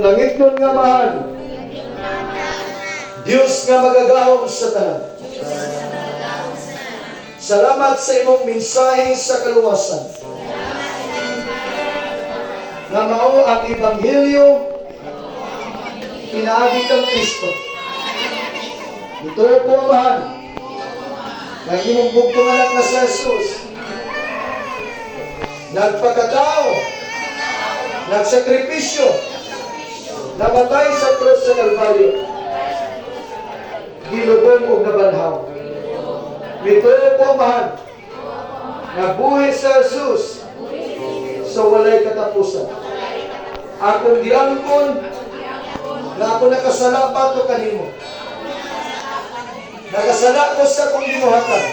langit nun nga mahal. Diyos nga magagahom sa tanan. Salamat sa imong mensahe sa kaluwasan. Nga mao ang Ebanghelyo pinaagi kang Kristo. Ito po ang mahal. Ng imong bugtong anak na sa Jesus. Nagpakatao, nagsakripisyo, namatay sa krus sa Kalbaryo, gilubong o nabanhaw. Ito po ang mahal. Nabuhi sa Jesus sa walay katapusan. Akong giangkon na ako nakasalapat o kanimo. Nakasala ko sa kong ginuhatan.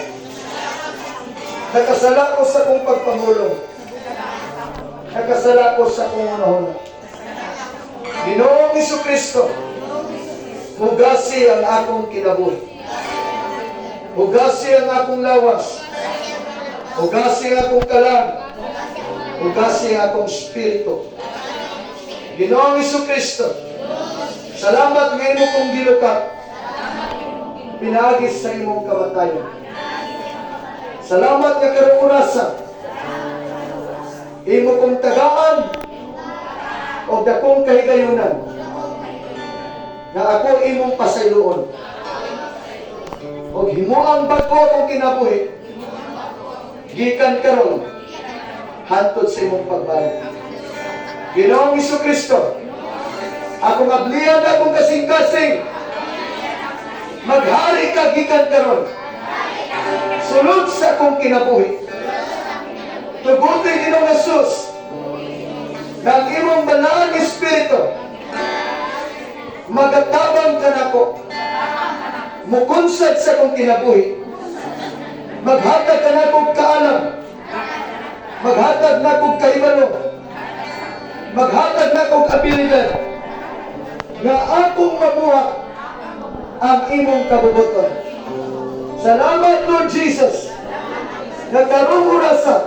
Nakasala ko sa kong pagpangulong. Nakasala ko sa kong unahon. Ginoong Jesucristo, hugasi ang akong kinabuhi. Hugasi ang akong lawas. Hugasi ang akong kalam. Hugasi ang akong spirito. Ginoong Jesucristo, salamat ngayon mo kong gilukat. Pinagis sa imong kamatayon. Salamat nga karong orasan. Imo kong tagaan o dakong kahigayunan na ako imong pasayloon. O himuang bago akong kinabuhi gikan karon hantod sa imong pagbalik. Ginoong Jesucristo, akong ablihan akong kasing-kasing maghari ka gikan karon. Sulod sa akong kinabuhi. Tugutin Ginoong Jesus ng imong banal nga espiritu. Magatabang ka nako. Mukunsad sa akong kinabuhi. Maghatag ka nako kaalam. Maghatag nako kahibalo. Maghatag nako abilidad nga akong mabuhat ang imong kabubuton. Salamat, Lord Jesus. Nagkarong orasan,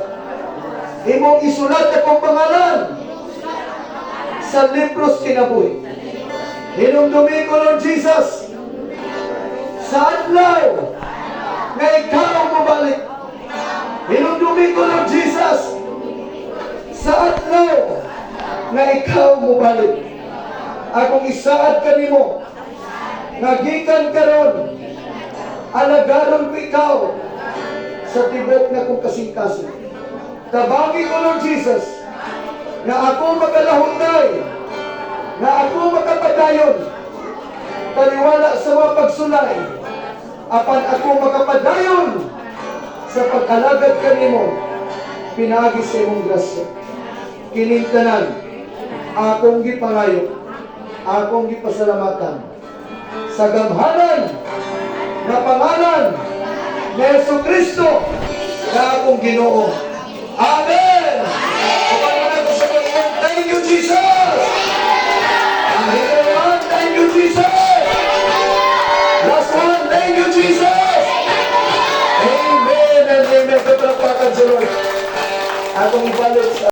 imong isulat akong pangalan sa libros kinabuhi. Hinumdumi ko, Lord Jesus, sa adlaw nga ikaw ang mabalik. Hinumdumi ko, Lord Jesus, sa adlaw nga ikaw mabalik. Akong isaad kanimo nga gikan karon, alagaron ko ikaw sa tibok na kong kasing-kasing. Tabangin ko, Lord Jesus, na ako magalahunay, na ako makapadayon, taliwala sa mga pagsulay, apan ako makapadayon sa pagkalagad kanimo, pinagi sa imong grasya. Kinintanan, akong gipangayo, akong gipasalamatan, sa gamhanan na pangalan ni Jesucristo na akong Ginoo. Amen! Upanan ko sa Panginoon. Thank you, Jesus! Thank you, Jesus! Last one, thank you, Jesus! Amen and amen. Kapalapakan sa Lord. Akong ibalik sa